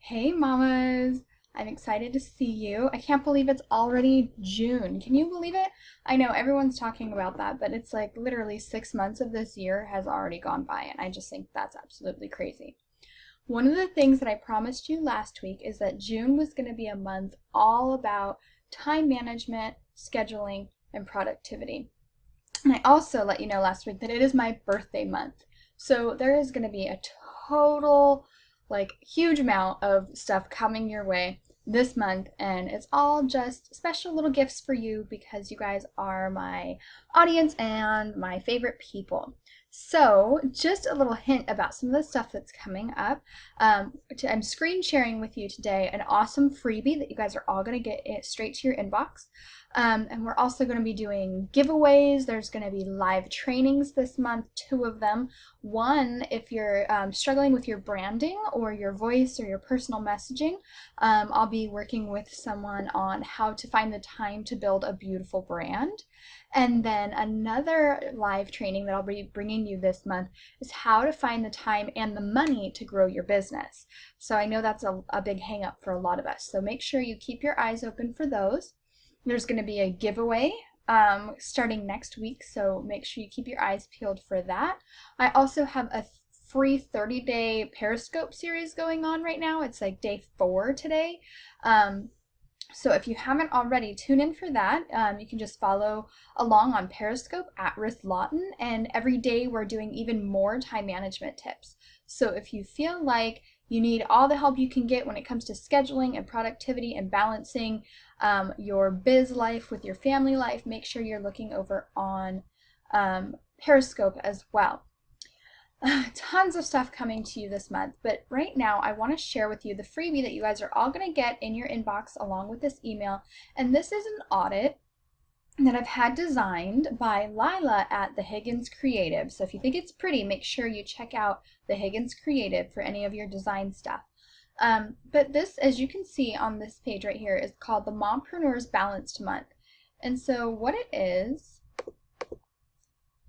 Hey mamas! I'm excited to see you. I can't believe it's already June. Can you believe it? I know everyone's talking about that, but it's like literally 6 months of this year has already gone by, and I just think that's absolutely crazy. One of the things that I promised you last week is that June was going to be a month all about time management, scheduling, and productivity. And I also let you know last week that it is my birthday month. So there is going to be a total, huge amount of stuff coming your way this month. And it's all just special little gifts for you because you guys are my audience and my favorite people. So just a little hint about some of the stuff that's coming up. I'm screen sharing with you today an awesome freebie that you guys are all going to get it straight to your inbox. And we're also going to be doing giveaways. There's going to be live trainings this month, 2 of them. One, if you're struggling with your branding or your voice or your personal messaging, I'll be working with someone on how to find the time to build a beautiful brand. And then another live training that I'll be bringing you this month is how to find the time and the money to grow your business. So I know that's a big hang up for a lot of us. So make sure you keep your eyes open for those. There's going to be a giveaway starting next week, so make sure you keep your eyes peeled for that. I also have a free 30-day Periscope series going on right now. It's like day 4 today. So if you haven't already, tune in for that. You can just follow along on Periscope at Ruth Lawton, and every day we're doing even more time management tips. So if you feel like you need all the help you can get when it comes to scheduling and productivity and balancing your biz life with your family life, make sure you're looking over on Periscope as well. Tons of stuff coming to you this month, but right now I want to share with you the freebie that you guys are all going to get in your inbox along with this email. And this is an audit that I've had designed by Lila at the Higgins Creative. So if you think it's pretty, make sure you check out the Higgins Creative for any of your design stuff. But this, as you can see on this page right here, is called the Mompreneur's Balanced Month. And so what it is,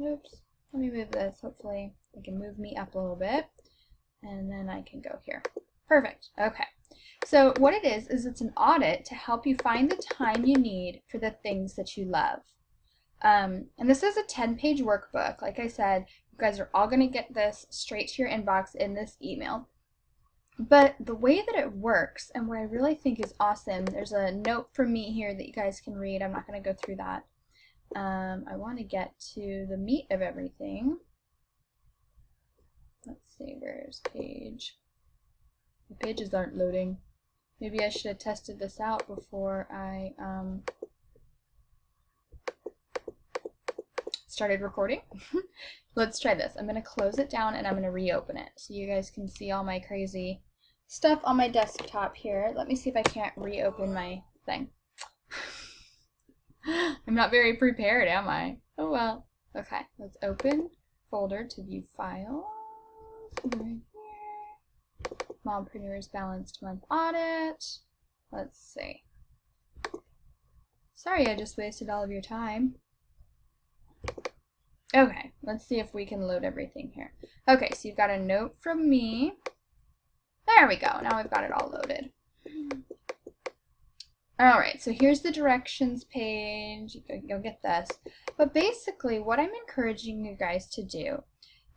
oops, let me move this, hopefully it can move me up a little bit, and then I can go here. Perfect, okay. So what it is it's an audit to help you find the time you need for the things that you love. And this is a 10-page workbook. Like I said, you guys are all going to get this straight to your inbox in this email. But the way that it works, and what I really think is awesome, there's a note from me here that you guys can read. I'm not going to go through that. I want to get to the meat of everything. Let's see, where's page? The pages aren't loading. Maybe I should have tested this out before I started recording. Let's try this. I'm going to close it down and I'm going to reopen it so you guys can see all my crazy stuff on my desktop here. Let me see if I can't reopen my thing. I'm not very prepared, am I? Oh well. Okay, let's open folder to view files. Right here. Mompreneur's Balanced Month Audit. Let's see. Sorry I just wasted all of your time. Okay, let's see if we can load everything here. Okay, so you've got a note from me. There we go. Now we've got it all loaded. Alright, so here's the directions page. You'll get this. But basically, what I'm encouraging you guys to do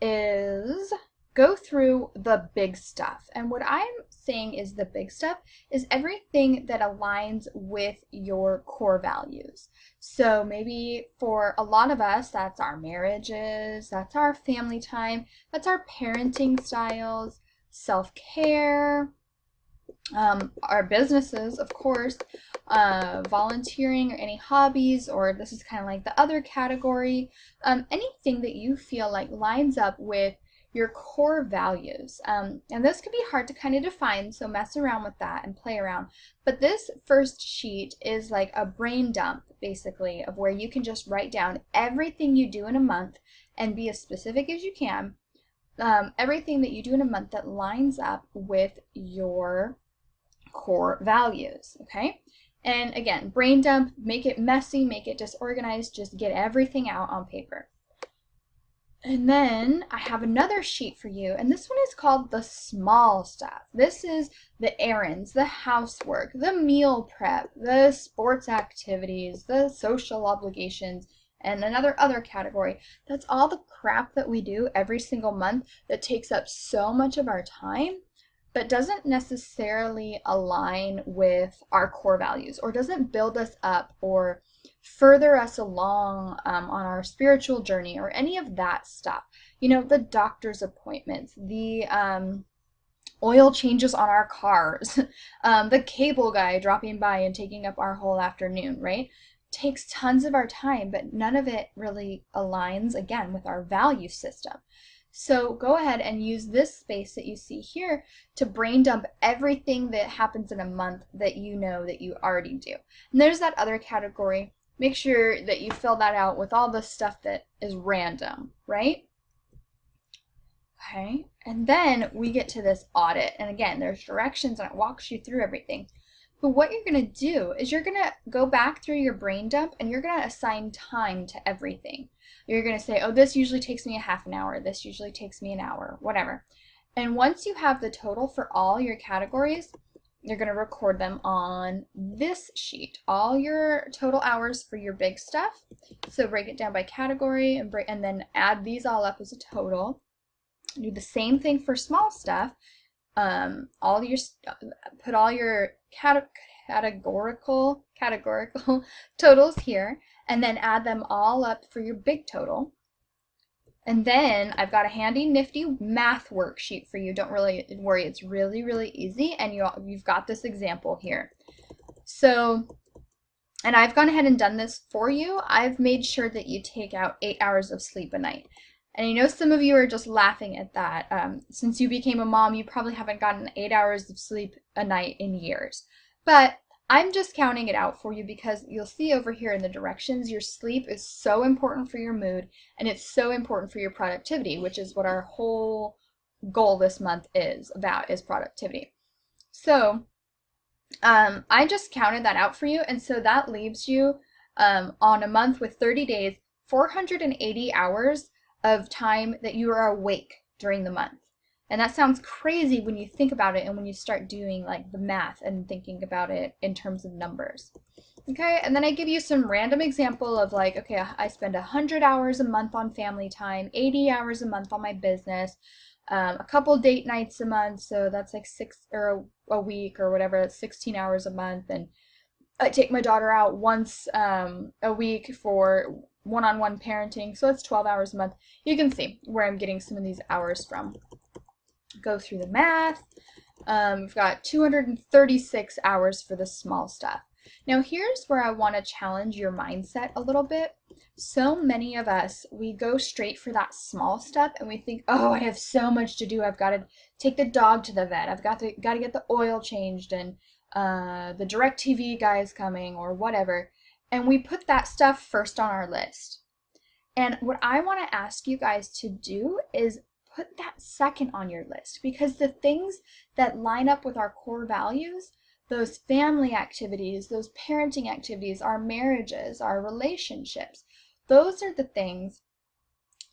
is go through the big stuff. And what I'm saying is the big stuff is everything that aligns with your core values. So maybe for a lot of us, that's our marriages, that's our family time, that's our parenting styles, self-care, our businesses, of course, volunteering or any hobbies, or this is kind of like the other category, anything that you feel like lines up with your core values. And this can be hard to kind of define, so mess around with that and play around. But this first sheet is like a brain dump, basically, of where you can just write down everything you do in a month and be as specific as you can. Everything that you do in a month that lines up with your core values, okay? And again, brain dump, make it messy, make it disorganized, just get everything out on paper. And then I have another sheet for you, and this one is called the small stuff. This is the errands, the housework, the meal prep, the sports activities, the social obligations, and another other category. That's all the crap that we do every single month that takes up so much of our time, but doesn't necessarily align with our core values or doesn't build us up or further us along on our spiritual journey or any of that stuff. You know, the doctor's appointments, the oil changes on our cars, the cable guy dropping by and taking up our whole afternoon, right? Takes tons of our time, but none of it really aligns, again, with our value system. So go ahead and use this space that you see here to brain dump everything that happens in a month that you know that you already do. And there's that other category. Make sure that you fill that out with all the stuff that is random, right? Okay, and then we get to this audit. And again, there's directions and it walks you through everything. But what you're going to do is you're going to go back through your brain dump and you're going to assign time to everything. You're going to say, oh, this usually takes me a half an hour. This usually takes me an hour, whatever. And once you have the total for all your categories, you're going to record them on this sheet, all your total hours for your big stuff. So break it down by category and then add these all up as a total. Do the same thing for small stuff. Put all your categorical totals here, and then add them all up for your big total. And then I've got a handy nifty math worksheet for you. Don't really worry, it's really, really easy, and you've got this example here. So, and I've gone ahead and done this for you. I've made sure that you take out 8 hours of sleep a night. And I know some of you are just laughing at that. Since you became a mom, you probably haven't gotten 8 hours of sleep a night in years. But I'm just counting it out for you because you'll see over here in the directions, your sleep is so important for your mood and it's so important for your productivity, which is what our whole goal this month is about, is productivity. So I just counted that out for you, and so that leaves you on a month with 30 days, 480 hours of time that you are awake during the month. And that sounds crazy when you think about it and when you start doing like the math and thinking about it in terms of numbers. Okay, and then I give you some random example of like, okay, I spend 100 hours a month on family time, 80 hours a month on my business, a couple date nights a month, so that's like 6 or a week or whatever, that's 16 hours a month, and I take my daughter out once a week for one-on-one parenting, so that's 12 hours a month. You can see where I'm getting some of these hours from. Go through the math. We've got 236 hours for the small stuff. Now here's where I want to challenge your mindset a little bit. So many of us, we go straight for that small stuff and we think, oh, I have so much to do. I've got to take the dog to the vet. I've got to get the oil changed, and the DirecTV guy is coming or whatever. And we put that stuff first on our list. And what I want to ask you guys to do is put that second on your list, because the things that line up with our core values, those family activities, those parenting activities, our marriages, our relationships, those are the things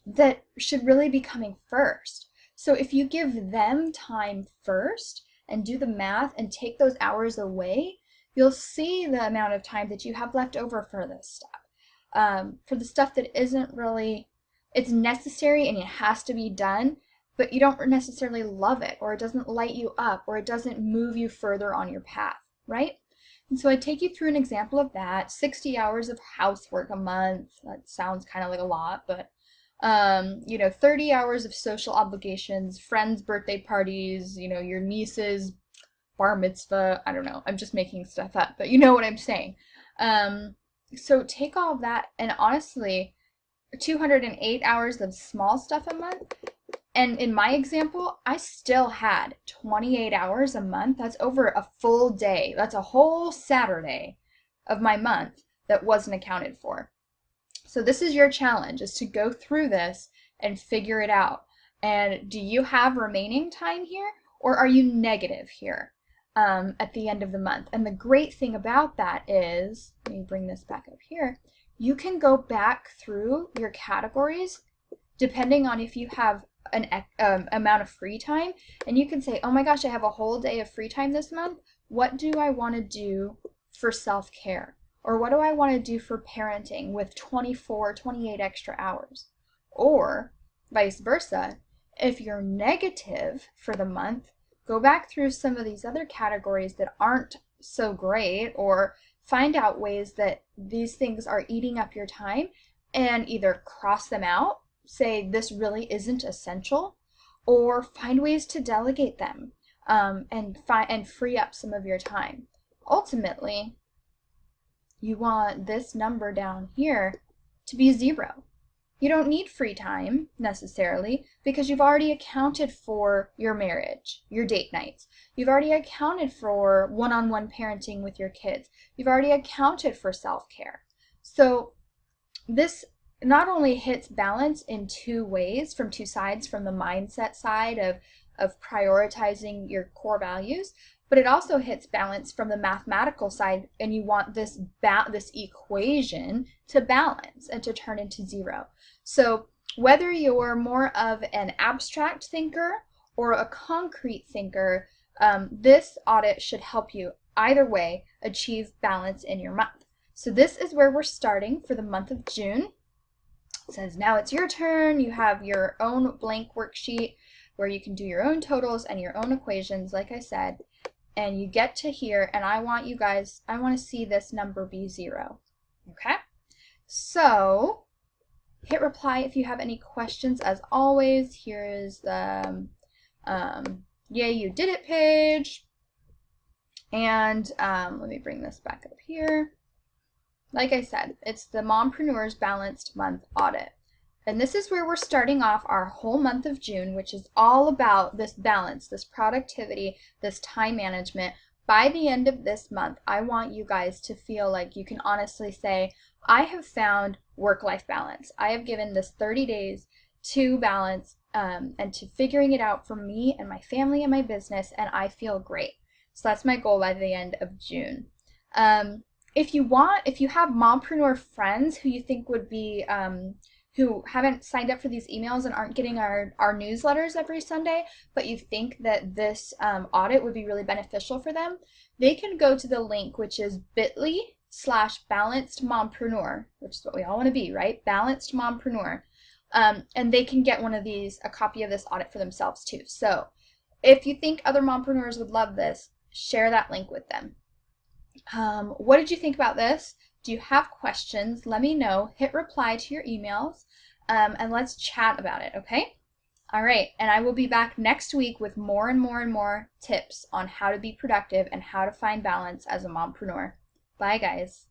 that should really be coming first. So if you give them time first and do the math and take those hours away, you'll see the amount of time that you have left over for this stuff. For the stuff that isn't really, it's necessary and it has to be done, but you don't necessarily love it, or it doesn't light you up, or it doesn't move you further on your path, right? And so I take you through an example of that. 60 hours of housework a month. That sounds kind of like a lot, but 30 hours of social obligations, friends' birthday parties, your niece's bar mitzvah. I don't know. I'm just making stuff up, but you know what I'm saying. So take all of that, and honestly, 208 hours of small stuff a month. And in my example, I still had 28 hours a month. That's over a full day. That's a whole Saturday of my month that wasn't accounted for. So this is your challenge, is to go through this and figure it out. And do you have remaining time here, or are you negative here at the end of the month? And the great thing about that is, let me bring this back up here, you can go back through your categories depending on if you have an amount of free time, and you can say, oh my gosh, I have a whole day of free time this month. What do I want to do for self-care? Or what do I want to do for parenting with 24, 28 extra hours? Or vice versa, if you're negative for the month, go back through some of these other categories that aren't so great, or find out ways that these things are eating up your time and either cross them out, say this really isn't essential, or find ways to delegate them and free up some of your time. Ultimately, you want this number down here to be 0. You don't need free time necessarily because you've already accounted for your marriage, your date nights. You've already accounted for one-on-one parenting with your kids. You've already accounted for self-care. So this not only hits balance in 2 ways, from 2 sides, from the mindset side of prioritizing your core values, but it also hits balance from the mathematical side, and you want this equation to balance and to turn into 0. So whether you're more of an abstract thinker or a concrete thinker, this audit should help you either way achieve balance in your month. So this is where we're starting for the month of June. It says now it's your turn. You have your own blank worksheet where you can do your own totals and your own equations, like I said. And you get to here, and I want to see this number be 0. Okay? So hit reply if you have any questions. As always, here is the yay you did it page. And let me bring this back up here. Like I said, it's the Mompreneur's Balanced Month Audit. And this is where we're starting off our whole month of June, which is all about this balance, this productivity, this time management. By the end of this month, I want you guys to feel like you can honestly say, I have found work-life balance. I have given this 30 days to balance and to figuring it out for me and my family and my business, and I feel great. So that's my goal by the end of June. If you have mompreneur friends who you think would be who haven't signed up for these emails and aren't getting our newsletters every Sunday, but you think that this audit would be really beneficial for them, they can go to the link, which is bit.ly/balancedmompreneur, which is what we all want to be, right? Balanced Mompreneur. And they can get a copy of this audit for themselves too. So if you think other mompreneurs would love this, share that link with them. What did you think about this? Do you have questions? Let me know. Hit reply to your emails, and let's chat about it, okay? All right, and I will be back next week with more and more and more tips on how to be productive and how to find balance as a mompreneur. Bye, guys.